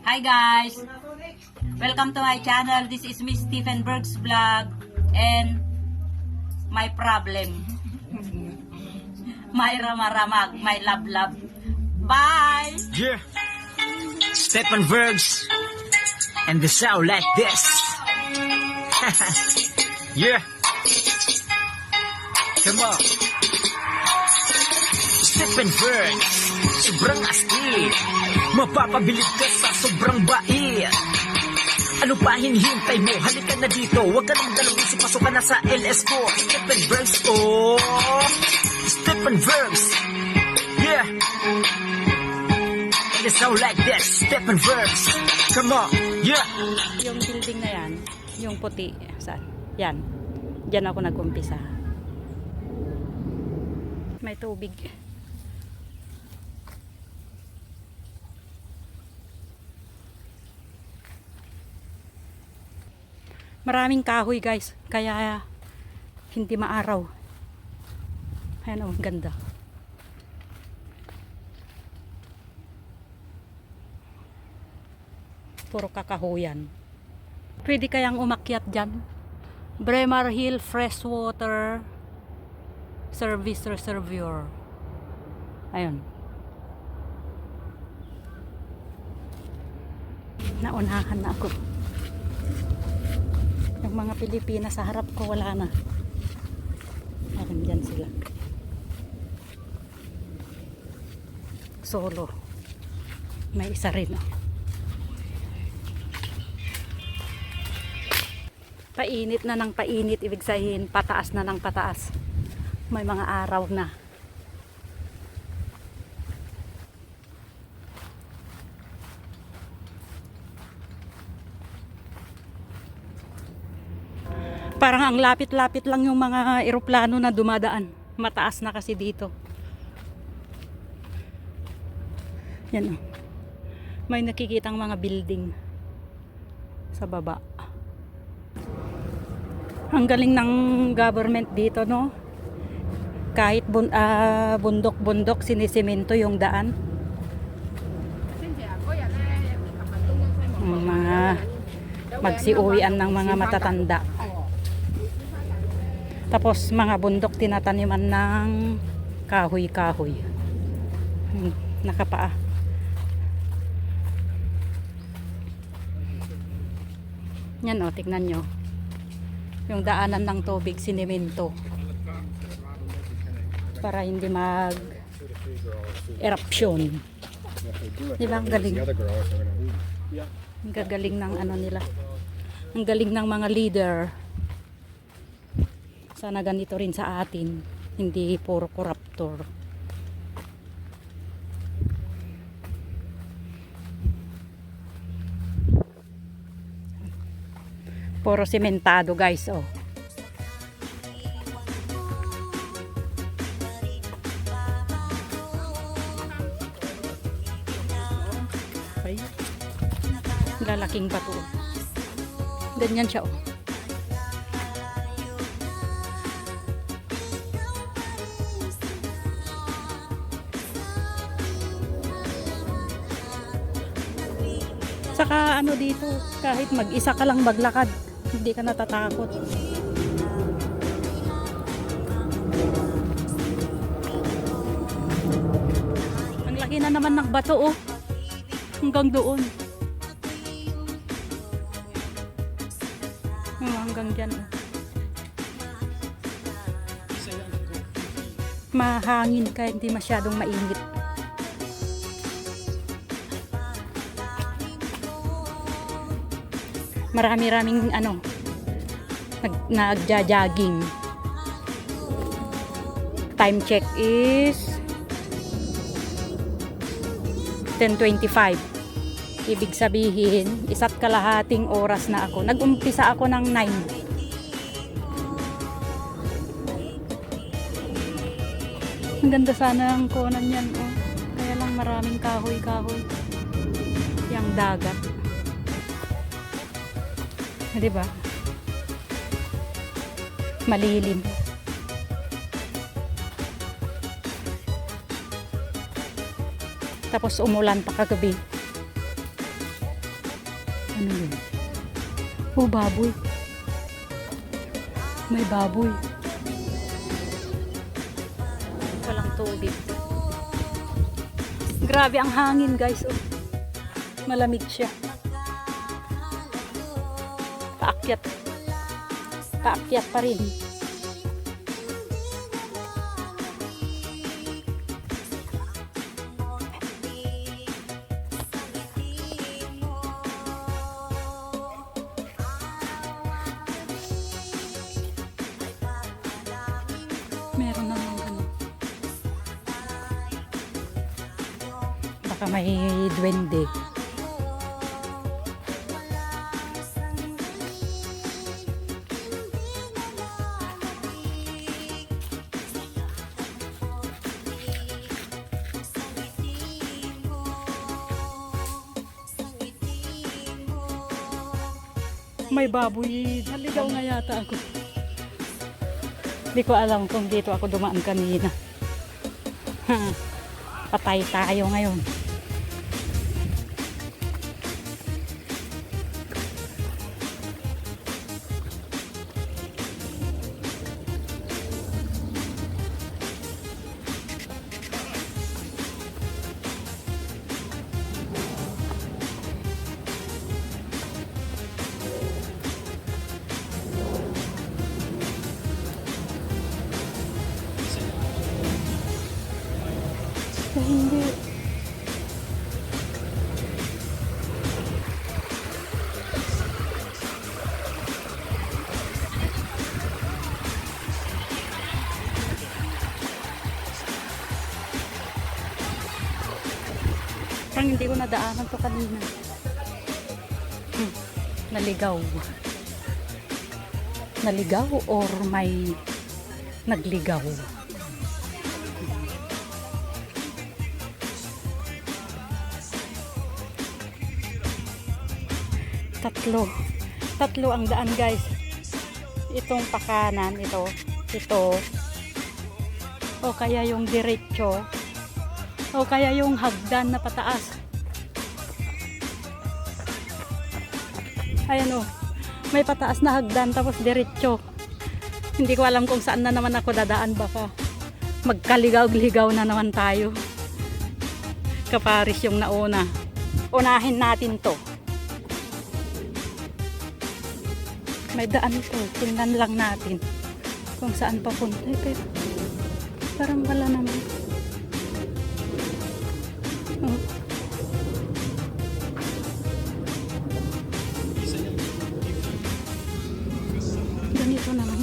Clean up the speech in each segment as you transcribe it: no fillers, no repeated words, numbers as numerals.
Hi guys! Welcome to my channel. This is Miss Stephen Berg's vlog and my problem. My ramaramag, my love. Bye! Yeah, Stephen Bergs, and the sound like this. Yeah, come on. Stephen Bergs, sobrang astig. Mapapabilib ka sa sobrang bait. Ano pa hinihintay mo? Halika na dito. Huwag ka nang dalawang isip, pasok ka na sa LS ko. Stephen Bergs, oh, Stephen Bergs. Yeah. It sound like this, Stephen Bergs. Come on, yeah. Yung building na yan, yung puti, saan? Yan. Diyan ako nag-umpisa. May tubig. Maraming kahoy guys, kaya hindi maaraw. Ayan, oh, ganda. Puro kakahuyan. Pwede kayang umakyat dyan. Bremer Hill Freshwater Service Reservoir. Ayun. Naunahan na ako. Yung mga Pilipinas sa harap ko wala na. Ayun, dyan sila. Solo. May isa rin, oh. Painit na ng painit, ibig sabihin pataas na ng pataas. May mga araw na. Parang ang lapit-lapit lang yung mga eroplano na dumadaan. Mataas na kasi dito. Yan, oh. May nakikitang mga building sa baba. Ang galing ng government dito, no? Kahit bundok-bundok, sinisemento yung daan. Mga magsiuwian ng mga matatanda. Tapos mga bundok tinataniman ng kahoy-kahoy. Nakapaa. Yan, o, tignan nyo. Yung daanan ng tubig, sinemento. Para hindi mag-eruption. Diba ang galing? Ang gagaling ng ano nila. Ang galing ng mga leader. Sana ganito rin sa atin. Hindi puro koruptor. Puro sementado guys, oh. Ay, lalaking bato. Ganyan siya, oh. Saka ano dito, kahit mag-isa ka lang maglakad, hindi ka natatakot. Ang laki na naman ng bato, oh. Hanggang doon. Hanggang dyan, oh. Mahangin ka, hindi masyadong mainit. Marami-raming ano, nagja-jogging. Time check is 10:25. Ibig sabihin, 1.5 oras na ako. Nag-umpisa ako ng 9. Ang ganda sana ang konan yan, oh. Kaya lang maraming kahoy-kahoy. Yang dagat. Diba? Malilim. Tapos umulan pa kagabi. Ano yun? Oh, baboy. May baboy. Walang tubig. Grabe ang hangin, guys. Oh. Malamig siya. Paakyat. Paakyat pa rin. Meron na lang ganun. Baka may duwende. May baboy. Naligaw nga yata ako. Hindi ko alam kung dito ako dumaan kanina. Patay tayo ngayon. Hindi. Parang hindi ko nadaanan to kanina. Naligaw. Naligaw or may nagligaw? Tatlo ang daan, guys. Itong pakanan, ito, o kaya yung diretso, o kaya yung hagdan na pataas. Ayan o, may pataas na hagdan tapos diretso. Hindi ko alam kung saan na naman ako dadaan, baka magkaligaw-ligaw na naman tayo. Kaparis yung nauna. Unahin natin to. May daan ito. Tingnan lang natin kung saan papunta. Pero parang wala naman. Oh. Ganito naman.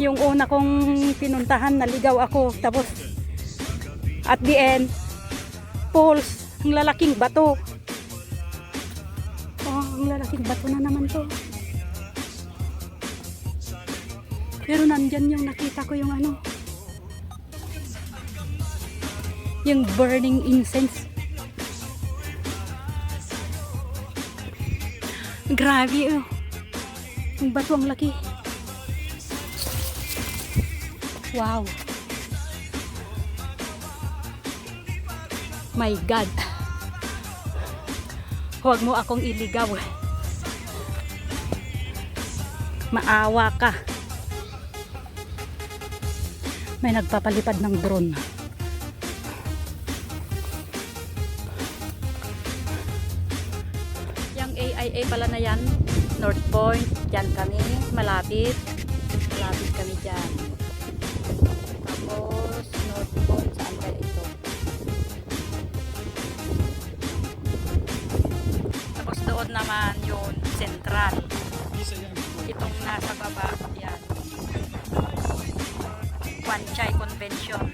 Yung una kong pinuntahan, naligaw ako. Tapos at the end, falls, ang lalaking bato. Oh, ang lalaking bato na naman to. Pero nandyan yung nakita ko yung ano, yung burning incense. Grabe oh. Yung bato ang laki. Wow. My God. Huwag mo akong iligaw. Maawa ka. May nagpapalipad ng drone. Yung AIA pala na yan. North Point. Diyan kami. Malapit. Malapit kami dyan. Tapos North Point. Saan kaya ito? Doon naman yung Central. Itong nasa baba, yan. Wanchay Convention.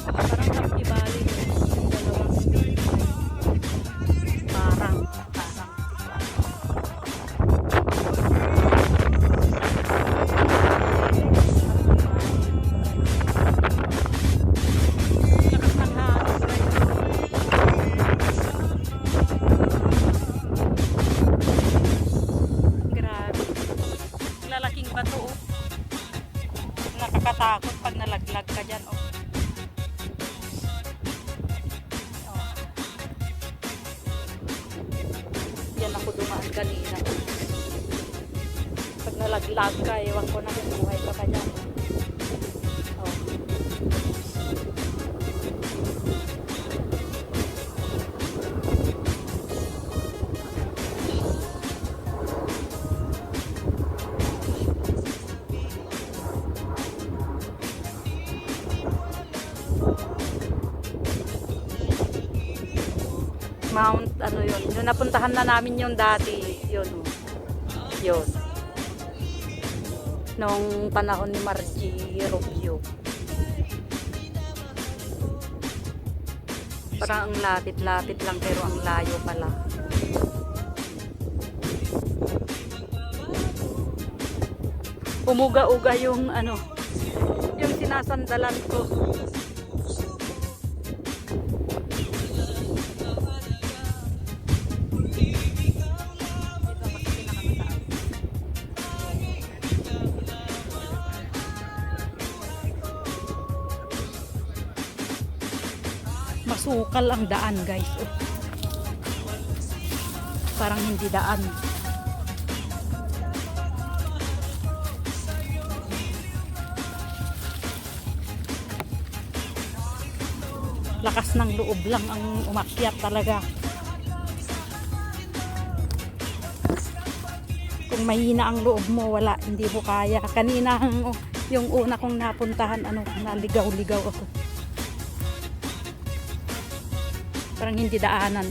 Parang Ibali. Parang. Diyan ako dumaan kanina. Pag nalaglag ka, ewan ko na kung buhay ka pa dyan. Oh. Mount, ano yun? Yung napuntahan na namin yun dati. Yun. Yun. Nung panahon ni Margie Rubio. Parang ang lapit-lapit lang pero ang layo pala. Umuga-uga yung ano, yung sinasandalan ko. Masukal ang daan, guys. Oh. Parang hindi daan. Lakas ng loob lang ang umakyat talaga. Kung mahina ang loob mo, wala, hindi mo kaya. Kanina yung una kong napuntahan, naligaw-ligaw ako. Parang hindi daanan.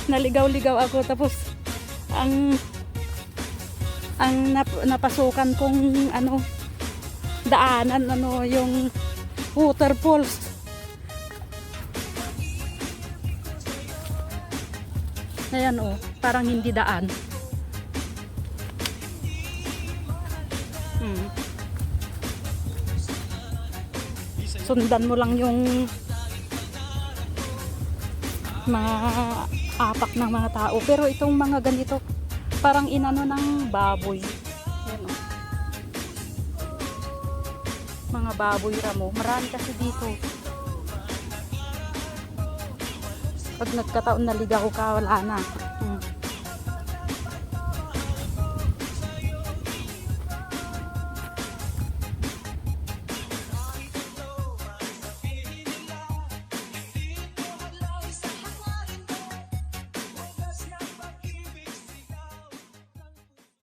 Naligaw-ligaw ako tapos ang napasukan kong daanan yung waterfalls. Ayan parang hindi daan. Sundan mo lang yung mga apak ng mga tao. Pero itong mga ganito, parang inano ng baboy. Ayan, mga baboy ramo. Marami kasi dito. Pag nagkataon na ligaw ka, wala na.